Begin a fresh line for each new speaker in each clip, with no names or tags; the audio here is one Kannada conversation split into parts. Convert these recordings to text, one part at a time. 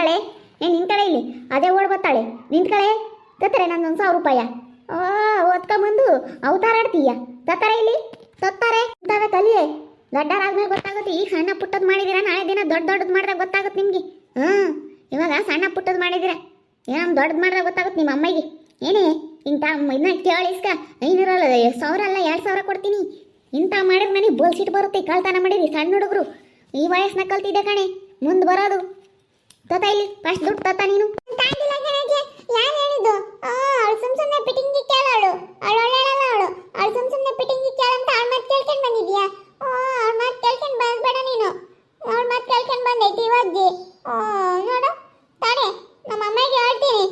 ನಿಂತಾಳೆ ನಿಂತಾಳೆ ಇಲ್ಲಿ ಅದೇ ಓಡ್ ಬರ್ತಾಳೆ ನಿಂತ್ಕಳೆ ತತ್ತಾರೆ ನನ್ನ 1,000 ರೂಪಾಯಿ ಓದ್ಕೊಂಬಂದು ಅವತಾರ ಆಡ್ತೀಯ ತತ್ತಾರೆ ಇಲ್ಲಿ ತತ್ತಾರೆ ಇಂತಾವೆ ಕಲಿಯೇ ದೊಡ್ಡರಾದ್ಮೇಲೆ ಗೊತ್ತಾಗುತ್ತೆ. ಈಗ ಸಣ್ಣ ಪುಟ್ಟದ್ ಮಾಡಿದಿರ ನಾಳೆ ದಿನ ದೊಡ್ಡದು ಮಾಡಿದಾಗ ಗೊತ್ತಾಗುತ್ತೆ ನಿಮ್ಗೆ. ಇವಾಗ ಸಣ್ಣ ಪುಟ್ಟದ್ ಮಾಡಿದಿರ ಏನೋ ದೊಡ್ಡದು ಮಾಡಿದಾಗ ಗೊತ್ತಾಗುತ್ತೆ ನಿಮ್ಮ ಅಮ್ಮಗೆ. ಏನೇ ಇಂಥ ಇದನ್ನ ಕೇಳಿಸ್ಕ 500 ಅಲ್ಲ 1,000 ಅಲ್ಲ 2,000 ಕೊಡ್ತೀನಿ. ಇಂಥ ಮಾಡಿದ್ರೆ ನನಗೆ ಬೋಲ್ಸಿಟ್ಟು ಬರುತ್ತೆ. ಕಳ್ತನ ಮಾಡಿರಿ ಸಣ್ಣ ಹುಡುಗರು ಈ ವಯಸ್ಸನ್ನ ಕಲ್ತಿದ್ದೆ ಕಣೆ ಮುಂದೆ ಬರೋದು. ತತ ಇಲ್ಲಿ ಫಸ್ಟ್ ದುಡ್ಡು ತತ ನೀನು ಯಾರು ಹೇಳಿದ್ದು ಅವಳು ಸುಮ್ಮನೆ ಪಿಟಿಂಗಿ ಕೇಳೋಳು ಅವಳು ಒಳ್ಳೆಯಲ್ಲ ಅವಳು ಸುಮ್ಮನೆ ಪಿಟಿಂಗಿ ಕೇಳಂತ ಅವಳ ಮಾತು ಕೇಳ್ಕೊಂಡು ಬಂದಿದ್ಯಾ. ಅವಳ ಮಾತು ಕೇಳ್ಕೊಂಡು ಬಂದ್ಬೇಡ ನೀನು. ಅವಳ ಮಾತು ಕೇಳ್ಕೊಂಡು ಬಂದೈತಿ ಇವಾಜ್ಜಿ ನೋಡು ತಾನೆ ನಮ್ಮ ಅಮ್ಮಗೆ ಹೇಳ್ತೀನಿ.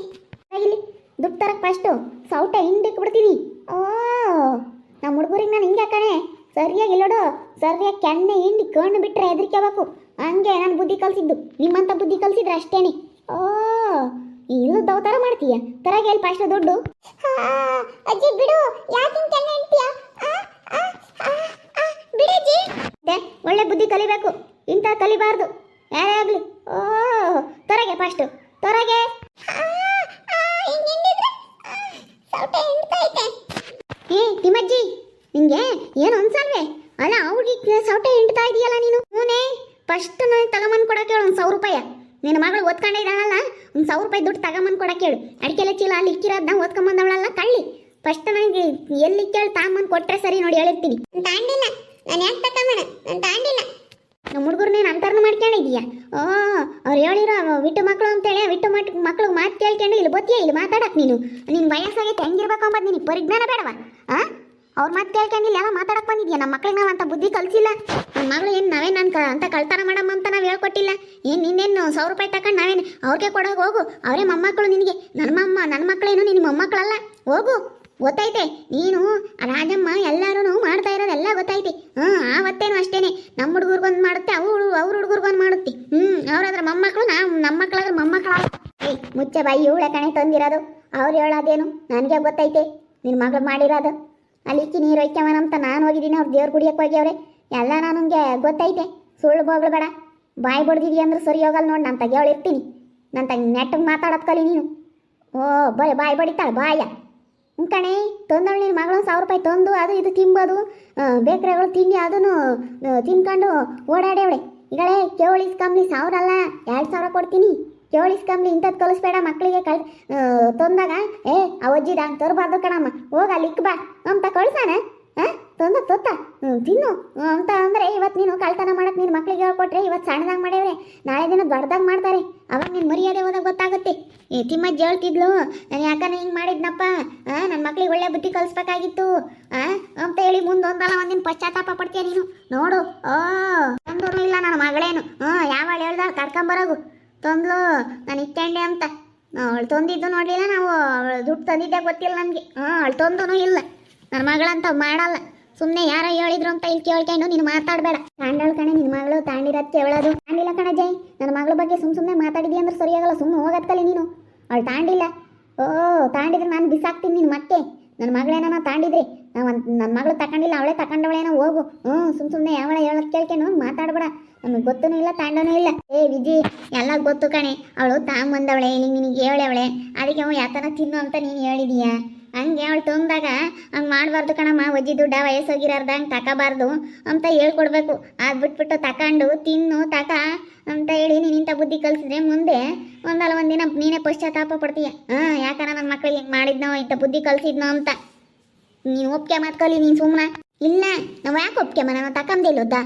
ಇಲ್ಲಿ ದುಡ್ಡು ತರಕ್ಕೆ ಫಸ್ಟು ಸೌಟ ಹಿಂಡಿಕ್ ಬಿಡ್ತೀನಿ. ನಮ್ಮ ಹುಡುಗರಿಗೆ ನಾನು ಹಿಂಗೆ ಕಣೆ ಸರಿಯಾಗಿ ಇಲ್ಲೋಡು ಸರಿಯಾಗಿ ಕೆಣ್ಣೆ ಹಿಂಡಿ ಕಣ್ಣು ಬಿಟ್ಟರೆ ಹೆದರಿಕೆಬೇಕು. ಹಂಗೆ ನಾನು ಬುದ್ಧಿ ಕಲಿಸಿದ್ದು ನಿಮ್ಮಂತ ಬುದ್ಧಿ ಕಲಿಸಿದ್ರೆ ಅಷ್ಟೇನೆ. ಇಲ್ಲದ ಅವತಾರ ಮಾಡ್ತೀಯ ತರಗೆ ಹೇಳಿ ಫಸ್ಟ್ ದುಡ್ಡು. ಅಜ್ಜಿ ಬಿಡು ಯಾಕೆ ಕೆಣ್ಣೆ ಹಿಂಡ್ತೀಯ ಬಿಡಜ್ಜಿ. ಒಳ್ಳೆ ಬುದ್ಧಿ ಕಲಿಬೇಕು ಇಂಥ ಕಲಿಬಾರ್ದು ಯಾರೇ ಆಗಲಿ. ತರಗೆ ಫಸ್ಟು ತರಗೆ ತಿಮ್ಮಜ್ಜಿ ನಿಂಗೆ ಏನು ಅನ್ಸಲ್ವೇ ಅಲ್ಲ ಅವ್ರಿಗೆ ಸೌಟೆ ಹಿಂಡ್ತಾ ಇದೆಯಲ್ಲ ನೀನು. ಹೂನೇ ಫಸ್ಟ್ ನಾನು ತಗೊಂಬಂದು ಕೊಡಕ್ಕೆ ಹೇಳು 1,000 ರೂಪಾಯಿ. ನಿನ್ನ ಮಗಳು ಓದ್ಕೊಂಡೇ ಇದ್ದಾಳಲ್ಲ 1,000 ರೂಪಾಯಿ ದುಡ್ಡು ತಗೊಂಬಂದು ಕೊಡಕ್ಕೆ ಹೇಳು. ಅಡಿಕೆಲ್ಲ ಚೀಲ ಅಲ್ಲಿ ಇಕ್ಕಿರೋದನ್ನ ಓದ್ಕೊಂಬಂದವಳಲ್ಲ ಕಳ್ಳಿ ಫಸ್ಟ್ ನನಗೆ ಎಲ್ಲಿ ಕೇಳಿ ತಾಂಬಂದು ಕೊಟ್ಟರೆ ಸರಿ ನೋಡಿ ಹೇಳಿರ್ತೀನಿ. ತಾಂಡಿಲ್ಲ ನಾನು ಯಾಕೆ ತಗೊಂಬಣ ನಾನು ತಾಂಡಿಲ್ಲ. ನಮ್ಮ ಹುಡುಗರು ನೀನು ಅಂತರ್ನ ಮಾಡ್ಕೊಂಡಿದೀಯ. ಅವ್ರು ಹೇಳಿರೋ ವಿಟ್ಟು ಮಕ್ಕಳು ಅಂತೇಳಿ ವಿಟ್ಟು ಮಕ್ಳಿಗೆ ಮಾತು ಕೇಳ್ಕೊಂಡು ಇಲ್ಲಿ ಬತ್ತೀಯ ಇಲ್ಲಿ ಮಾತಾಡಕ್ಕೆ ನೀನು. ನಿನ್ನ ವಯಸ್ಸಾಗೈತೆ ಹೆಂಗಿರ್ಬೇಕು ಅಂಬದು ನಿನಗೆ ಪರಿಜ್ಞಾನ ಬೇಡವಾ? ಅವ್ರ ಮಾತು ಕೇಳ್ಕೊಂಡಿಲ್ಲ ಎಲ್ಲ ಮಾತಾಡಕ್ಕೆ ಬಂದಿದ್ಯಾ. ನಮ್ಮ ಮಕ್ಳಿಗೆ ನಾವು ಅಂತ ಬುದ್ಧಿ ಕಲಿಸಿಲ್ಲ. ನನ್ನ ಮಗಳು ಏನು ನಾವೇ ನಾನು ಅಂತ ಕಳ್ತನ ಮಾಡಮ್ಮ ಅಂತ ನಾವು ಹೇಳ್ಕೊಟ್ಟಿಲ್ಲ. ಏನು ನಿನ್ನೇನು 1,000 ರೂಪಾಯಿ ತಗೊಂಡು ನಾವೇನು ಅವ್ರಿಗೆ ಕೊಡೋಕೆ ಹೋಗು. ಅವರೇ ಮೊಮ್ಮಕ್ಕಳು ನಿನಗೆ. ನನ್ನ ಮಕ್ಕಳೇನು ನಿನ್ನ ಮೊಮ್ಮಕ್ಕಳಲ್ಲ ಹೋಗು. ಗೊತ್ತೈತೆ ನೀನು ರಾಜಮ್ಮ ಎಲ್ಲರೂ ಮಾಡ್ತಾ ಇರೋದೆಲ್ಲ ಗೊತ್ತೈತಿ. ಆವತ್ತೇನು ಅಷ್ಟೇನೆ ನಮ್ಮ ಹುಡುಗರಿಗೊಂದು ಮಾಡುತ್ತೆ ಅವ್ರ ಹುಡುಗರಿಗೊಂದು ಮಾಡುತ್ತೆ. ಅವ್ರಾದ್ರೆ ಮೊಮ್ಮಕ್ಕಳು ನಮ್ಮ ಮಕ್ಕಳಾದ್ರೆ ಮೊಮ್ಮಕ್ಕಳ. ಮುಚ್ಚೆ ಬಾಯಿ ಇವಳೆ ಕಣೆ ತಂದಿರೋದು. ಅವ್ರು ಹೇಳೋದೇನು ನನಗೆ ಗೊತ್ತೈತೆ. ನಿನ್ನ ಮಗಳು ಮಾಡಿರೋದು ಅಲ್ಲಿ ಇಕ್ಕಿ ನೀರು ಒಯ್ಕವನಂತ ನಾನು ಹೋಗಿದ್ದೀನಿ. ಅವ್ರು ದೇವ್ರು ಕುಡಿಯೋಕೆ ಹೋಗ್ಯವ್ರೆ ಎಲ್ಲ ನನಗೆ ಗೊತ್ತೈತೆ. ಸುಳ್ಳು ಬೋಗ್ಳು ಬೇಡ. ಬಾಯಿ ಬಡ್ದಿದ್ಯಾ ಅಂದ್ರೆ ಸರಿ ಹೋಗಲ್ಲ ನೋಡಿ. ನಾನು ತೆಗಿಯೋಳಿರ್ತೀನಿ. ನಾನು ನೆಟ್ಟಿಗೆ ಮಾತಾಡೋದು ಕಲಿ ನೀನು. ಬರೀ ಬಾಯಿ ಬಡಿತಾಳೆ ಬಾಯ ಕಣೆ. ತಂದವಳು ನಿನ್ನ ಮಗಳು 1,000 ರೂಪಾಯಿ ತಂದು ಅದು ಇದು ತಿಂಬೋದು ಬೇಕ್ರೆಗಳು ತಿಂಡಿ ಅದನ್ನು ತಿನ್ಕೊಂಡು ಓಡಾಡೇವಳೆ. ಈಗಳೇ ಕೇಳಿಸ್ಕಂಬ್ಲಿ 1,000 ಅಲ್ಲ 2,000 ಕೊಡ್ತೀನಿ. ಕೇಳಿಸ್ಕಂಬ್ಲಿ ಇಂಥದ್ದು ಕಲಿಸ್ಬೇಡ ಮಕ್ಕಳಿಗೆ ತಂದಾಗ ಅವಜ್ಜಿದ ಹಂಗೆ ತರಬಾರ್ದು ಕಣಮ್ಮ. ಹೋಗ ಅಲ್ಲಿ ಇಕ್ ಬಾ ಅಂತ ಕಳ್ಸಾನ ತಂದ ತೊತ್ತ ತಿನ್ನು ಅಂತ ಅಂದರೆ ಇವತ್ತು ನೀನು ಕಳ್ತನ ಮಾಡಕ್ಕೆ ನಿನ್ನ ಮಕ್ಳಿಗೆ ಹೇಳ್ಕೊಟ್ರೆ ಇವತ್ತು ಸಣ್ಣದಾಗಿ ಮಾಡೇವ್ರೆ ನಾಳೆ ದಿನ ದೊಡ್ಡದಾಗಿ ಮಾಡ್ತಾರೆ. ಅವಾಗ ನಿನ್ನ ಮರ್ಯಾದೆ ಹೋದಾಗ ಗೊತ್ತಾಗುತ್ತೆ. ತಿಮ್ಮಜ್ಜಿ ಹೇಳ್ತಿದ್ಲು ನಾನು ಯಾಕನ ಹಿಂಗೆ ಮಾಡಿದ್ನಪ್ಪ ನನ್ನ ಮಕ್ಳಿಗೆ ಒಳ್ಳೆ ಬುದ್ಧಿ ಕಲಿಸ್ಬೇಕಾಗಿತ್ತು ಅಂತ ಹೇಳಿ ಮುಂದೊಂದಲ್ಲ ಒಂದಿನ ಪಶ್ಚಾತ್ತಾಪ ಪಡ್ತೀಯ ನೀನು. ನೋಡು ತಂದೂ ಇಲ್ಲ ನನ್ನ ಮಗಳೇನು ಯಾವಾಗ ಹೇಳ್ದಾಗ ಕರ್ಕೊಂಬರೋಗು ತಂದ್ಲು ನಾನು ಇಕ್ಕಂಡೆ ಅಂತ. ಅವಳು ತಂದಿದ್ದು ನೋಡಲಿಲ್ಲ ನಾವು. ಅವಳು ದುಡ್ಡು ತಂದಿದ್ದೆ ಗೊತ್ತಿಲ್ಲ ನನಗೆ. ಅವಳು ತಂದೂ ಇಲ್ಲ. ನನ್ನ ಮಗಳಂತ ಮಾಡಲ್ಲ. ಸುಮ್ಮನೆ ಯಾರೋ ಹೇಳಿದ್ರು ಅಂತ ಇಲ್ಲಿ ಕೇಳ್ಕೊಂಡು ನೀನು ಮಾತಾಡಬೇಡ. ತಾಂಡಲ್ ಕಣೆ ನಿನ್ನ ಮಗಳು ತಾಂಡಿರತ್ತೆ ಹೇಳೋದು. ತಾಂಡಿಲ್ಲ ಕಣ ಜೈ. ನನ್ನ ಮಗಳ ಬಗ್ಗೆ ಸುಮ್ಮನೆ ಮಾತಾಡಿದ್ಯಾ ಅಂದ್ರೆ ಸರಿಯಾಗಲ್ಲ. ಸುಮ್ಮನೆ ಹೋಗೋದ್ಕಲಿ ನೀನು. ಅವಳು ತಾಂಡಿಲ್ಲ. ತಾಂಡಿದ್ರೆ ನಾನು ಬಿಸಾಕ್ತೀನಿ ನಿನ್ನ ಮತ್ತೆ. ನನ್ನ ಮಗಳೇನೋ ತಾಂಡಿದ್ರಿ ನನ್ನ ಮಗಳು ತಗೊಂಡಿಲ್ಲ ಅವಳೇ ತಗೊಂಡವಳೇನೋ ಹೋಗು. ಸುಮ್ಮನೆ ಯಾವಳ ಹೇಳೋದು ಕೇಳ್ಕೊಂಡು ಮಾತಾಡಬೇಡ. ನಮಗೆ ಗೊತ್ತೂ ಇಲ್ಲ ತಾಂಡನೂ ಇಲ್ಲ. ವಿಜಿ ಎಲ್ಲ ಗೊತ್ತು ಕಣೆ. ಅವಳು ತಾಂಬಂದವಳೆ ಇಲ್ಲಿ ನಿನಗೆ ಹೇಳವಳೆ ಅದಕ್ಕೆ ಅವಳು ಯಾತನ ತಿನ್ನು ಅಂತ ನೀನು ಹೇಳಿದೀಯಾ. ಹಂಗೆ ಅವಳು ತಂದಾಗ ಹಂಗೆ ಮಾಡಬಾರ್ದು ಕಣಮ್ಮ. ಒಜ್ಜಿ ದುಡ್ಡ ವಯಸ್ಸೋಗಿರಾರ್ದ ಹಂಗೆ ತಗೋಬಾರ್ದು ಅಂತ ಹೇಳ್ಕೊಡ್ಬೇಕು. ಅದು ಬಿಟ್ಬಿಟ್ಟು ತಗೊಂಡು ತಿನ್ನು ತಕ ಅಂತ ಹೇಳಿ ನೀನು ಇಂಥ ಬುದ್ಧಿ ಕಲಿಸಿದ್ರೆ ಮುಂದೆ ಒಂದಲ್ಲ ಒಂದಿನ ನೀನೇ ಪಶ್ಚಾತ್ತಾಪ ಪಡ್ತೀಯ. ಯಾಕಂದ್ರೆ ನನ್ನ ಮಕ್ಳಿಗೆ ಹಿಂಗೆ ಮಾಡಿದ್ನೋ ಇಂಥ ಬುದ್ಧಿ ಕಲಿಸಿದ್ನೋ ಅಂತ ನೀನು ಒಪ್ಪಿಗೆ ಮಾತು ಕಲಿ. ನೀನು ಸುಮ್ಮನೆ ಇಲ್ಲ ನಾವು ಯಾಕೆ ಒಪ್ಪಿಗೆ ನಾನು ತಗೊಂಡಿಲ್ಲದ.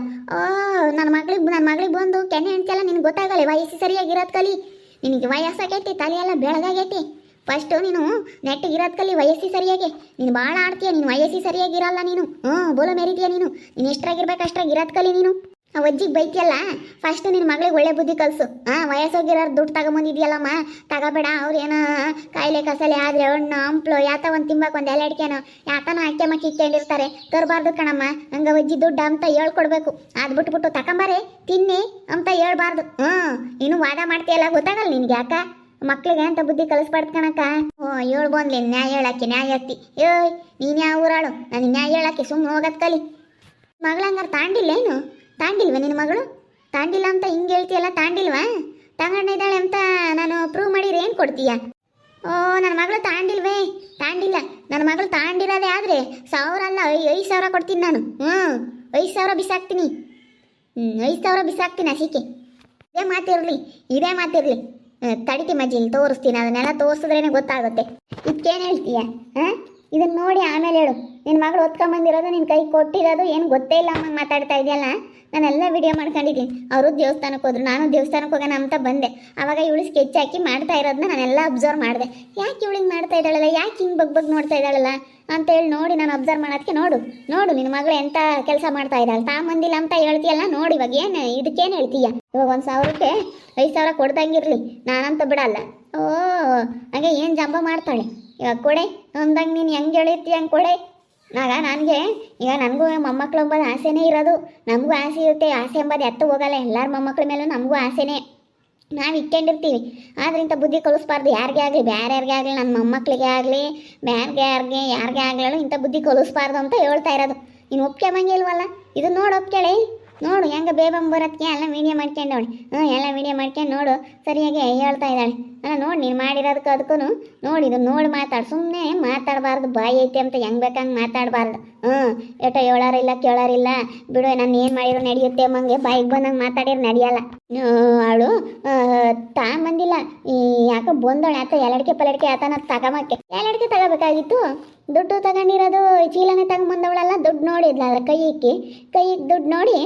ನನ್ನ ಮಗಳಿಗೆ ಬಂದು ಕೆನೆ ಹೆಣ್ತೆಲ್ಲ ನಿನಗೆ ಗೊತ್ತಾಗಲ್ಲ. ವಯಸ್ಸು ಸರಿಯಾಗಿರೋದು ಕಲಿ. ನಿನಗೆ ವಯಸ್ಸಾಗೈತಿ ತಲೆಯೆಲ್ಲ ಬೆಳಗಾಗೈತಿ. ಫಸ್ಟು ನೀನು ನೆಟ್ಟಿಗಿರೋದು ಕಲಿ. ವಯಸ್ಸಿ ಸರಿಯಾಗಿ ನೀನು ಭಾಳ ಆಡ್ತೀಯ. ನೀನು ವಯಸ್ಸಿ ಸರಿಯಾಗಿರಲ್ಲ ನೀನು. ಬೋಲು ಮೆರಿತೀಯ ನೀನು. ನೀನು ಎಷ್ಟ್ರಾಗಿರ್ಬೇಕು ಅಷ್ಟ್ರಾಗಿರೋದು ಕಲಿ ನೀನು. ಆ ಅಜ್ಜಿಗೆ ಬೈತಿಯಲ್ಲ ಫಸ್ಟ್ ನಿನ್ನ ಮಗಳಿಗೆ ಒಳ್ಳೆ ಬುದ್ಧಿ ಕಲಿಸು. ವಯಸ್ಸೋಗಿರೋರು ದುಡ್ಡು ತಗೊಂಬಂದಿದ್ಯಲ್ಲಮ್ಮ ತಗೋಬೇಡ. ಅವ್ರು ಏನೋ ಕಾಯಿಲೆ ಕಸಲೆ ಆದರೆ ಹಣ್ಣು ಹಂಪ್ಲು ಯಾತ ಒಂದು ತಿಂಬಕ್ಕೆ ಒಂದು ಎಲೆಡ್ಕೇನೋ ಯಾತನೋ ಅಕ್ಕೆ ಮಕ್ಕಿ ಇಕ್ಕೊಂಡಿರ್ತಾರೆ. ತರಬಾರ್ದು ಕಣಮ್ಮ. ಹಂಗೆ ಅಜ್ಜಿ ದುಡ್ಡು ಅಂತ ಹೇಳ್ಕೊಡ್ಬೇಕು. ಅದು ಬಿಟ್ಬಿಟ್ಟು ತಗೊಂಬಾರೆ ತಿನ್ನಿ ಅಂತ ಹೇಳ್ಬಾರ್ದು. ನೀನು ವಾದ ಮಾಡ್ತೀಯಲ್ಲ ಗೊತ್ತಾಗಲ್ಲ ನಿನಗೆ. ಯಾಕ ಮಕ್ಳಿಗೆ ಅಂತ ಬುದ್ಧಿ ಕಲಿಸ್ಬಾರ್ದು ಕಣಕ್ಕ. ಏಳು ಬಂದ್ಲಿ ನ್ಯಾಯ ಹೇಳಕ್ಕೆ ನ್ಯಾಯತ್ತಿ. ನೀನು ಯಾವ ಊರಾಳು ನನಗೆ ನ್ಯಾಯ ಹೇಳಕ್ಕೆ ಸುಮ್ಮನೆ ಹೋಗೋದು ಕಲಿ. ಮಗಳು ಹಂಗಾರೆ ತಾಂಡಿಲ್ಲೇನು? ತಾಂಡಿಲ್ವ ನಿನ್ನ ಮಗಳು? ತಾಂಡಿಲ್ಲ ಅಂತ ಹಿಂಗೆ ಹೇಳ್ತೀಯಲ್ಲ. ತಾಂಡಿಲ್ವಾ? ತಗೊಂಡಿದ್ದಾಳೆ ಅಂತ ಏನು ಕೊಡ್ತೀಯ? ಓ ನನ್ನ ಮಗಳು ತಾಂಡಿಲ್ವೇ? ತಾಂಡಿಲ್ಲ. ನನ್ನ ಮಗಳು ತಾಂಡಿರೋದೇ ಆದರೆ 1000 ಅಲ್ಲ 5,000 ಕೊಡ್ತೀನಿ ನಾನು. 5,000 ಬಿಸಾಕ್ತೀನಿ. 5,000 ಬಿಸಾಕ್ತೀನಿ ಅಸಿಕೆ. ಇದೇ ಮಾತಿರಲಿ. ತಡಿತಿ ಮಜ್ಜಿ, ಇಲ್ಲಿ ತೋರಿಸ್ತೀನಿ. ಅದನ್ನೆಲ್ಲ ತೋರಿಸಿದ್ರೇ ಗೊತ್ತಾಗುತ್ತೆ. ಇದಕ್ಕೇನು ಹೇಳ್ತೀಯ? ಹಾಂ, ಇದನ್ನು ನೋಡಿ ಆಮೇಲೆ ಹೇಳು. ನಿನ್ನ ಮಗಳು ಹೊತ್ಕೊಂಬಂದಿರೋದು ನಿನ್ನ ಕೈ ಕೊಟ್ಟಿರೋದು ಏನು ಗೊತ್ತೇ ಇಲ್ಲ ಅಮ್ಮಂಗೆ ಮಾತಾಡ್ತಾ ಇದೆಯಲ್ಲ. ನಾನೆಲ್ಲ ವಿಡಿಯೋ ಮಾಡ್ಕೊಂಡಿದ್ದೀನಿ. ಅವರು ದೇವಸ್ಥಾನಕ್ಕೆ ಹೋದ್ರು, ನಾನು ದೇವಸ್ಥಾನಕ್ಕೆ ಹೋಗೋಣ ಅಂತ ಬಂದೆ. ಆವಾಗ ಇವಳು ಸ್ಕೆಚ್ ಹಾಕಿ ಮಾಡ್ತಾ ಇರೋದನ್ನ ನಾನೆಲ್ಲ ಅಬ್ಸರ್ವ್ ಮಾಡಿದೆ. ಯಾಕೆ ಇವಳಿಗೆ ಮಾಡ್ತಾ ಇದ್ದಾಳಲ್ಲ, ಯಾಕೆ ಹಿಂಗೆ ಬಗ್ಗೆ ನೋಡ್ತಾ ಇದ್ದಾಳಲ್ಲ ಅಂತೇಳಿ ನೋಡಿ ನಾನು ಅಬ್ಸರ್ವ್ ಮಾಡೋದಕ್ಕೆ ನೋಡು ನಿನ್ನ ಮಗಳು ಎಂಥ ಕೆಲಸ ಮಾಡ್ತಾ ಇದ್ದಾಳೆ. ತಾಂಬಂದಿಲ್ಲ ಅಂತ ಹೇಳ್ತೀಯಲ್ಲ, ನೋಡಿ ಇವಾಗ ಏನು ಇದಕ್ಕೇನು ಹೇಳ್ತೀಯ? ಇವಾಗ 1,000ಕ್ಕೆ 5,000 ಕೊಡ್ದಂಗಿರಲಿ, ನಾನಂತ ಬಿಡಲ್ಲ. ಓ ಹಾಗೆ ಏನು ಜಂಬ ಮಾಡ್ತಾಳೆ. ಇವಾಗ ಕೊಡೆ ಅಂದಂಗೆ ನೀನು ಹೆಂಗೆ ಹೇಳಿರ್ತೀಯ ಹಂಗೆ ಕೊಡೆ. ಈಗ ನನಗೂ ಮೊಮ್ಮಕ್ಳು ಎಂಬುದು ಆಸೆನೇ ಇರೋದು. ನಮಗೂ ಆಸೆ ಇರುತ್ತೆ. ಆಸೆ ಎಂಬುದು ಎತ್ತು ಹೋಗಲ್ಲ. ಎಲ್ಲರ ಮೊಮ್ಮಕ್ಳ ಮೇಲೂ ನಮಗೂ ಆಸೆನೇ. ನಾವು ಇಟ್ಕೊಂಡಿರ್ತೀವಿ. ಆದರೆ ಇಂಥ ಬುದ್ಧಿ ಕಲಿಸ್ಬಾರ್ದು ಯಾರಿಗೆ ಆಗಲಿ, ಯಾರಿಗೆ ಆಗಲಿ, ನನ್ನ ಮೊಮ್ಮಕ್ಕಳಿಗೆ ಆಗಲಿ, ಯಾರಿಗೆ ಆಗಲಿ ಇಂಥ ಬುದ್ಧಿ ಕಲಿಸ್ಬಾರ್ದು ಅಂತ ಹೇಳ್ತಾ ಇರೋದು. ನೀನು ಒಪ್ಕೊಂಬಂಗೆ ಇಲ್ವಲ್ಲ. ಇದು ನೋಡು, ಒಪ್ಕೊಳ್ಳಿ. ನೋಡು ಹೆಂಗೆ ಬರೋದಕ್ಕೆ ಎಲ್ಲ ವೀಡಿಯೋ ಮಾಡ್ಕೊಂಡವಳು. ಎಲ್ಲ ವೀಡಿಯೋ ಮಾಡ್ಕೊಂಡು ನೋಡು, ಸರಿಯಾಗಿ ಹೇಳ್ತಾ ಇದ್ದಾಳೆ. ಅಲ್ಲ ನೋಡಿ, ನೀನು ಮಾಡಿರೋದಕ್ಕೆ ಅದಕ್ಕೂ ನೋಡಿ, ಇದು ನೋಡಿ ಮಾತಾಡು. ಸುಮ್ಮನೆ ಮಾತಾಡಬಾರ್ದು. ಬಾಯಿ ಐತೆ ಅಂತ ಹೆಂಗೆ ಬೇಕಂಗೆ ಮಾತಾಡಬಾರ್ದು. ಏಟೋ ಹೇಳೋರಿಲ್ಲ ಕೇಳೋರಿಲ್ಲ ಬಿಡು. ನಾನು ಏನು ಮಾಡಿರೋ ನಡೆಯುತ್ತೆ ಅಮ್ಮಂಗೆ ಬಾಯಿಗೆ ಬಂದಂಗೆ ಮಾತಾಡಿದ್ರೆ ನಡೆಯಲ್ಲ. ಅವಳು ಬಂದಿಲ್ಲ, ಯಾಕೋ ಬಂದವಳು. ಆತ ಎಲ್ಲಡಿಕೆ ಪಲ್ಲಡಿಕೆ ಆತನ ತಗೊಂಬಕ್ಕೆ ಎಲ್ಲಡಿಕೆ ತಗೋಬೇಕಾಗಿತ್ತು. ದುಡ್ಡು ತಗೊಂಡಿರೋದು ಚೀಲನೇ ತಗೊಂಬಂದವಳಲ್ಲ. ದುಡ್ಡು ನೋಡಿದ್ಲ ಅದ್ರ ಕೈಗೆ ದುಡ್ಡು ನೋಡಿ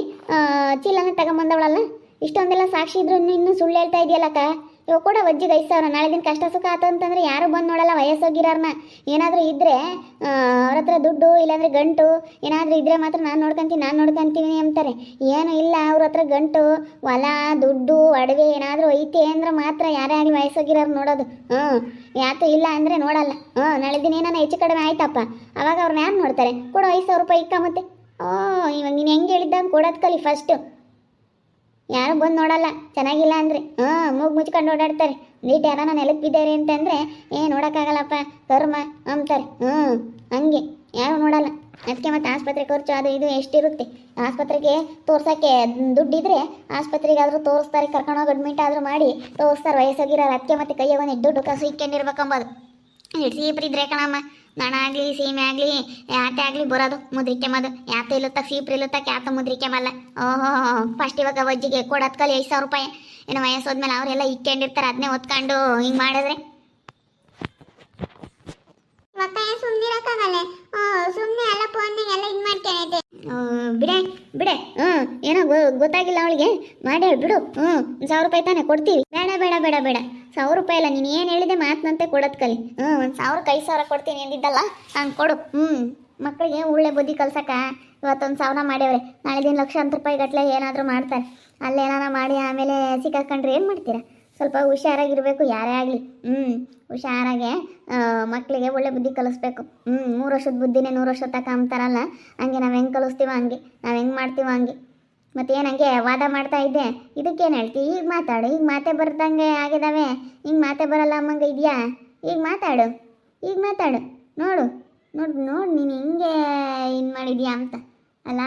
ಚೀಲನೇ ತಗೊಂಬಂದವಳಲ್ಲ. ಇಷ್ಟೊಂದೆಲ್ಲ ಸಾಕ್ಷಿ ಇದ್ರು ಇನ್ನೂ ಸುಳ್ಳು ಹೇಳ್ತಾ ಇದೆಯಲ್ಲಕ್ಕ. ಇವಾಗ ಕೂಡ ವಜ್ಜಿಗೆ 5,000. ನಾಳೆ ದಿನ ಕಷ್ಟ ಸುಖ ಆತ ಅಂತಂದ್ರೆ ಯಾರು ಬಂದು ನೋಡಲ್ಲ. ವಯಸ್ಸೋಗಿರೋರ್ನ ಏನಾದರೂ ಇದ್ದರೆ ಅವ್ರ ಹತ್ರ ದುಡ್ಡು ಇಲ್ಲಾಂದರೆ ಗಂಟು ಏನಾದರೂ ಇದ್ದರೆ ಮಾತ್ರ ನಾನು ನೋಡ್ಕೊಂತೀನಿ ಅಂತಾರೆ. ಏನು ಇಲ್ಲ, ಅವ್ರ ಹತ್ರ ಗಂಟು ಹೊಲ ದುಡ್ಡು ಒಡವೆ ಏನಾದರೂ ಐತೆ ಅಂದ್ರೆ ಮಾತ್ರ ಯಾರೇ ಆಗಲಿ ವಯಸ್ಸೋಗಿರೋರು ನೋಡೋದು. ಯಾತು ಇಲ್ಲ ಅಂದರೆ ನೋಡಲ್ಲ. ನಾಳೆ ದಿನ ಏನಾನ ಹೆಚ್ಚು ಕಡಿಮೆ ಆಯ್ತಪ್ಪ, ಅವಾಗ ಅವ್ರನ್ನ ಯಾರು ನೋಡ್ತಾರೆ? ಕೊಡು 5,000 ರೂಪಾಯಿ ಇಕ್ಕ. ಮತ್ತೆ ಇವಾಗ ನೀನು ಹೆಂಗೆ ಹೇಳಿದ್ದಂಗೆ ಕೊಡೋದು ಕಲಿ ಫಸ್ಟು. ಯಾರು ಬಂದು ನೋಡಲ್ಲ ಚೆನ್ನಾಗಿಲ್ಲ ಅಂದರೆ. ಮೂಗು ಮುಚ್ಕೊಂಡು ಓಡಾಡ್ತಾರೆ. ನೀಟ್ ಯಾರ ನಾನು ನೆಲಕ್ಕೆ ಬಿದ್ದೇರಿ ಅಂತಂದರೆ ನೋಡೋಕ್ಕಾಗಲ್ಲಪ್ಪ ಕರ್ಮ ಅಂತಾರೆ. ಹಂಗೆ ಯಾರು ನೋಡಲ್ಲ. ಅದಕ್ಕೆ ಮತ್ತೆ ಆಸ್ಪತ್ರೆ ಖರ್ಚು ಅದು ಇದು ಎಷ್ಟಿರುತ್ತೆ. ಆಸ್ಪತ್ರೆಗೆ ತೋರ್ಸೋಕ್ಕೆ ದುಡ್ಡಿದ್ರೆ ಆಸ್ಪತ್ರೆಗಾದರೂ ತೋರಿಸ್ತಾರೆ. ಕರ್ಕೊಂಡೋಗಿ ಅಡ್ಮಿಟ್ ಆದರೂ ಮಾಡಿ ತೋರಿಸ್ತಾರೆ ವಯಸ್ಸಾಗಿರೋರು. ಅದಕ್ಕೆ ಮತ್ತೆ ಕೈಯಾಗ ಒಂದು ದುಡ್ಡು ಕಾಸು ಇಕ್ಕೊಂಡಿರ್ಬೇಕಂಬೋದು. ಸೀಪ್ರಿದ್ರೆ ಕಣಮ್ಮ, ದಣ ಆಗಲಿ ಸೀಮೆ ಆಗಲಿ ಯಾತೆ ಆಗಲಿ ಬರೋದು ಮುದ್ರಿಕೆ ಮದು. ಯಾತ ಇಲ್ಲುತ್ತ ಸೀಪ್ರಿ ಇಲ್ಲುತ್ತ ಕ್ಯಾತ ಮುದ್ರಿಕೆ ಮಲ್ಲ. ಫಸ್ಟ್ ಇವಾಗ ವಜ್ಜಿಗೆ ಕೊಡೋದು ಕಲಿ 5,000 ರೂಪಾಯಿ. ಏನು ವಯಸ್ಸೋದ್ಮೇಲೆ ಅವರೆಲ್ಲ ಇಕ್ಕೊಂಡಿರ್ತಾರೆ. ಅದನ್ನೇ ಹೊತ್ಕೊಂಡು ಹಿಂಗೆ ಮಾಡಿದ್ರೆ ಸುಮ್ಮನಿರಕ್ಕಾಗಲ್ಲ. ಸುಮ್ಮನೆ ಎಲ್ಲ ಫೋನ್ನಾಗ ಎಲ್ಲ ಇದು ಮಾಡ್ಕೊಂಡೈತೆ. ಬಿಡೆ ಏನೋ ಗೊತ್ತಾಗಿಲ್ಲ ಅವಳಿಗೆ. ಮಾಡಿ ಬಿಡು. 1,000 ರೂಪಾಯಿ ತಾನೇ ಕೊಡ್ತೀವಿ. ಬೇಡ 1,000 ರೂಪಾಯಿ ಅಲ್ಲ, ನೀನು ಏನು ಹೇಳಿದೆ ಮಾತನಂತೆ ಕೊಡೋದು ಕಲಿ. 1,000ಕ್ಕೆ 5,000 ಕೊಡ್ತೀನಿ ಎಂದಿದ್ದಲ್ಲ, ಹಂಗೆ ಕೊಡು. ಮಕ್ಕಳಿಗೆ ಒಳ್ಳೆ ಬುದ್ಧಿ ಕಲ್ಸಕ್ಕ ಇವತ್ತೊಂದು 1,000 ಮಾಡ್ಯವ್ರೆ. ನಾಳೆ ದಿನ ಲಕ್ಷಾಂತರ ರೂಪಾಯಿ ಗಟ್ಟಲೆ ಏನಾದರೂ ಮಾಡ್ತಾರೆ. ಅಲ್ಲೇನಾರ ಮಾಡಿ ಆಮೇಲೆ ಸಿಕ್ಕಾಕೊಂಡ್ರೆ ಏನು ಮಾಡ್ತೀರಾ? ಸ್ವಲ್ಪ ಹುಷಾರಾಗಿರಬೇಕು ಯಾರೇ ಆಗಲಿ. ಹುಷಾರಾಗೆ ಮಕ್ಕಳಿಗೆ ಒಳ್ಳೆ ಬುದ್ಧಿ ಕಲಿಸ್ಬೇಕು. 3 ವರ್ಷದ ಬುದ್ಧಿನೇ 100 ವರ್ಷ ತಕ ಅಂತಾರಲ್ಲ, ಹಂಗೆ ನಾವು ಹೆಂಗೆ ಕಲಿಸ್ತೀವೋ ಹಂಗೆ, ನಾವು ಹೆಂಗೆ ಮಾಡ್ತೀವೋ ಹಂಗೆ. ಮತ್ತೇನು ಹಂಗೆ ವಾದ ಮಾಡ್ತಾ ಇದ್ದೆ? ಇದಕ್ಕೇನು ಹೇಳ್ತೀವಿ? ಈಗ ಮಾತಾಡು. ಈಗ ಮಾತೇ ಬರ್ದಂಗೆ ಆಗಿದ್ದಾವೆ. ಹಿಂಗೆ ಮಾತೇ ಬರಲ್ಲ ಅಮ್ಮಂಗೆ ಇದೆಯಾ? ಈಗ ಮಾತಾಡು. ನೋಡು ನೀನು ಹಿಂಗೆ ಇನ್ನು ಮಾಡಿದ್ಯಾ ಅಂತ ಅಲ್ಲ.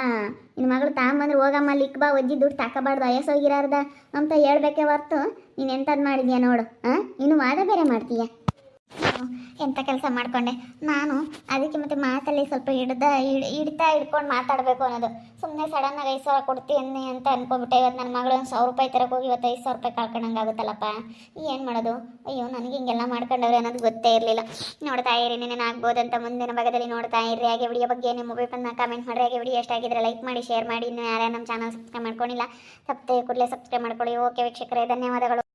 ನಿನ್ನ ಮಗಳು ತಗೊಂಬಂದ್ರೆ ಹೋಗಮ್ಮ ಲಿಕ್ ಬಾ, ಒಜ್ಜಿ ದುಡ್ಡು ತಗೋಬಾರ್ದು ವಯಸ್ಸೋಗಿರಾರ್ದ ಅಂತ ಹೇಳ್ಬೇಕೆ ಹೊರ್ತು ನೀನು ಎಂಥದ್ದು ಮಾಡಿದ್ಯಾ ನೋಡು. ನೀನು ವಾದ ಬೇರೆ ಮಾಡ್ತೀಯ. ಎಂಥ ಕೆಲಸ ಮಾಡಿಕೊಂಡೆ ನಾನು. ಅದಕ್ಕೆ ಮತ್ತೆ ಮಾತಲ್ಲಿ ಸ್ವಲ್ಪ ಹಿಡ್ಕೊಂಡು ಮಾತಾಡಬೇಕು ಅನ್ನೋದು. ಸುಮ್ಮನೆ ಸಡನ್ನಾಗಿ 5,000 ಕೊಡ್ತೀನಿ ಅಂತ ಅನ್ಕೊಬಿಟ್ಟೆ. ಇವತ್ತು ನನ್ನ ಮಗಳು 1,000 ರೂಪಾಯಿ ತರಕ್ಕೆ ಹೋಗಿ ಇವತ್ತು 5,000 ರೂಪಾಯಿ ಕಳ್ಕೊಂಡಂಗಾಗುತ್ತಲ್ಲಪ್ಪ. ಏನು ಮಾಡೋದು? ಅಯ್ಯೋ, ನನಗೆ ಹಿಂಗೆಲ್ಲ ಮಾಡ್ಕೊಂಡವ್ರೆ ಅನ್ನೋದು ಗೊತ್ತೇ ಇರಲಿಲ್ಲ. ನೋಡ್ತಾ ಇರಿ, ನೀನೇನು ಆಗ್ಬೋದಂತ ಮುಂದಿನ ಭಾಗದಲ್ಲಿ ನೋಡ್ತಾ ಇರ್ರಿ. ಹಾಗೆ ವಿಡಿಯೋ ಬಗ್ಗೆ ನಿಮ್ಮ ಮೊಬೈಲ್ ಕಾಮೆಂಟ್ ಮಾಡಿರಿ. ಹಾಗೆ ವಿಡಿಯೋ ಎಷ್ಟಾಗಿದ್ರೆ ಲೈಕ್ ಮಾಡಿ, ಶೇರ್ ಮಾಡಿ. ಇನ್ನು ಯಾರ್ಯಾರು ನಮ್ಮ ಚಾನಲ್ ಸಬ್ಸ್ಕ್ರೈಬ್ ಮಾಡ್ಕೊಂಡಿಲ್ಲ, ಕೂಡಲೇ ಸಬ್ಸ್ಕ್ರೈಬ್ ಮಾಡ್ಕೊಳ್ಳಿ. ಓಕೆ ವೀಕ್ಷಕರೇ, ಧನ್ಯವಾದಗಳು.